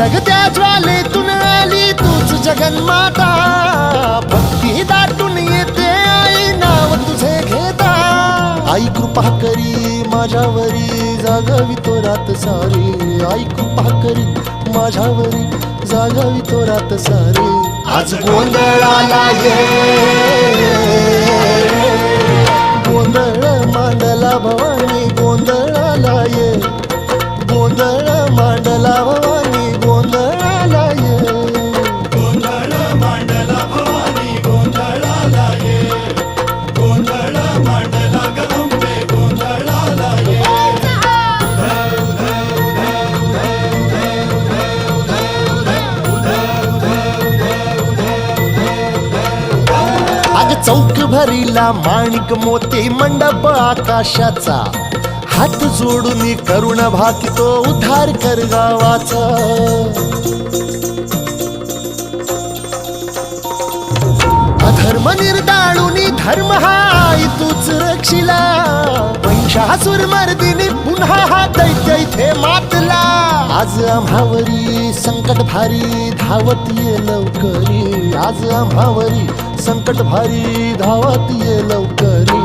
धगधगत्या ज्वालेतून आली तूच जगन्माता, भक्ती दाटून येते आई नाव तुझे घेता. आई कृपा करी माझ्यावरी जागावी तो रात सारी, आई कृपा करी माझ्यावरी जागावी तो रात सारी. आज गोंधळाला ये, गोंधळ मांडला भवानी गोंधळाला ये, गोंधळ मांडला भवानी गोंधळाला ये. गोंधळ मांडला भवानी गोंधळाला ये, गोंधळ मांडला गंबे गोंधळाला ये. अग चौक भरीला माणिक मोती मंडप आकाशाचा, हात जोडून करुण भाकितो उद्धार कर गावाचा. अधर्म निर्दाळून धर्म हा आई तूच रक्षिला, महिषासुर मर्दिनी पुन्हा हा दैत्य इथे मातला. आज आम्हावरी संकट भारी धावत ये लवकरी, आज आम्हावरी संकट भारी धावत ये लवकरी.